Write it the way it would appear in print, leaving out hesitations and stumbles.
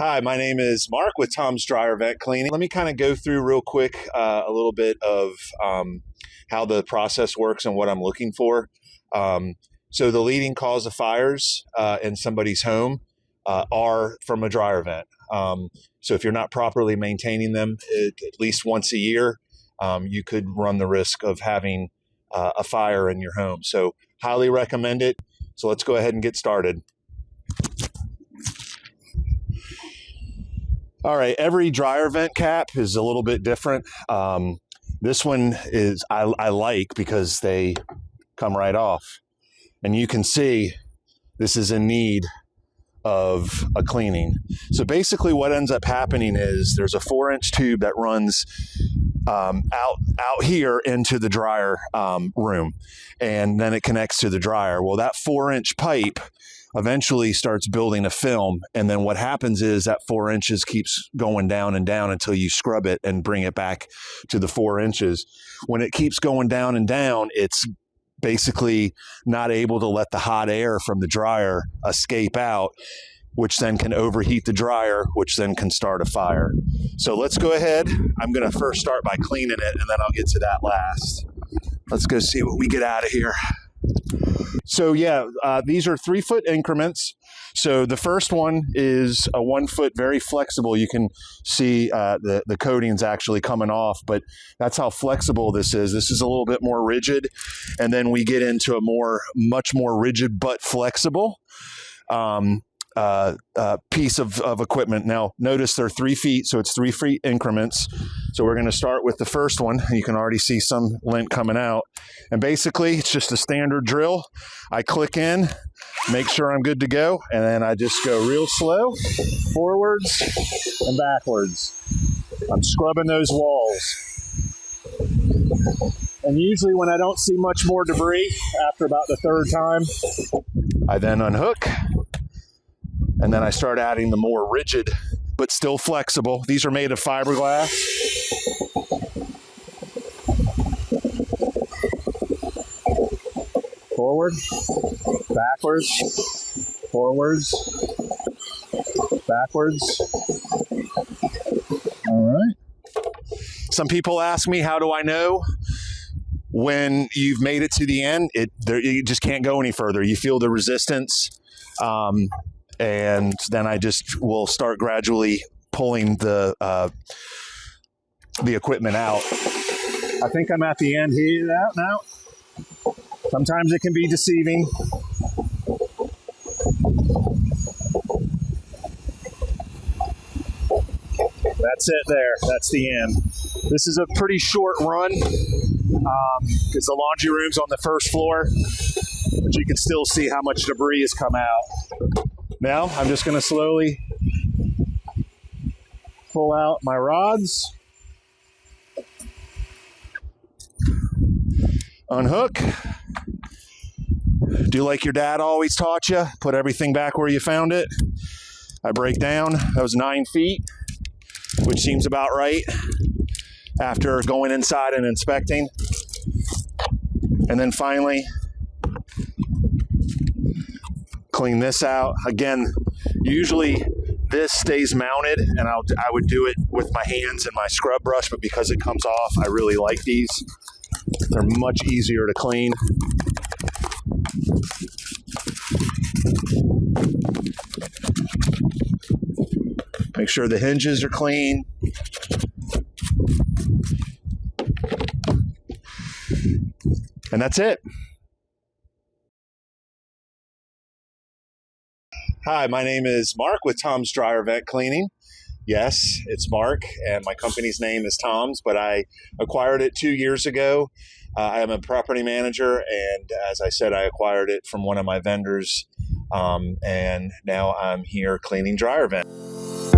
Hi, my name is Mark with Tom's Dryer Vent Cleaning. Let me kind of go through real quick a little bit of how the process works and what I'm looking for. So the leading cause of fires in somebody's home are from a dryer vent. So if you're not properly maintaining them at least once a year, you could run the risk of having a fire in your home. So highly recommend it. So let's go ahead and get started. All right, every dryer vent cap is a little bit different. This one is I like because they come right off. And you can see this is in need of a cleaning. So basically what ends up happening is there's a 4-inch tube that runs out here into the dryer room, and then it connects to the dryer. Well, that 4-inch pipe eventually starts building a film, and then what happens is that 4 inches keeps going down and down until you scrub it and bring it back to the 4 inches. When it keeps going down and down, it's basically not able to let the hot air from the dryer escape out, which then can overheat the dryer, which then can start a fire. So let's go ahead. I'm going to first start by cleaning it, and then I'll get to that last. Let's go see what we get out of here. So these are 3-foot increments. So the first one is a 1 foot, very flexible. You can see the coating's actually coming off, but that's how flexible this is. This is a little bit more rigid. And then we get into a much more rigid but flexible piece of equipment. Now, notice they're 3 feet, so it's 3 feet increments. So we're going to start with the first one. You can already see some lint coming out. And basically, it's just a standard drill. I click in, make sure I'm good to go, and then I just go real slow, forwards and backwards. I'm scrubbing those walls. And usually when I don't see much more debris after about the third time, I then unhook. And then I start adding the more rigid, but still flexible. These are made of fiberglass. Forward, backwards, forwards, backwards. All right. Some people ask me, how do I know when you've made it to the end? You just can't go any further. You feel the resistance. And then I just will start gradually pulling the equipment out. I think I'm at the end here now. Sometimes it can be deceiving. That's it there. That's the end. This is a pretty short run because the laundry room's on the first floor, but you can still see how much debris has come out. Now, I'm just going to slowly pull out my rods, unhook, do like your dad always taught you, put everything back where you found it. I break down, that was 9 feet, which seems about right after going inside and inspecting. And then finally, clean this out. Again, usually this stays mounted, and I would do it with my hands and my scrub brush, but because it comes off, I really like these. They're much easier to clean. Make sure the hinges are clean. And that's it. Hi, my name is Mark with Tom's Dryer Vent Cleaning. Yes, it's Mark, and my company's name is Tom's, but I acquired it 2 years ago. I am a property manager, and as I said, I acquired it from one of my vendors, and now I'm here cleaning dryer vents.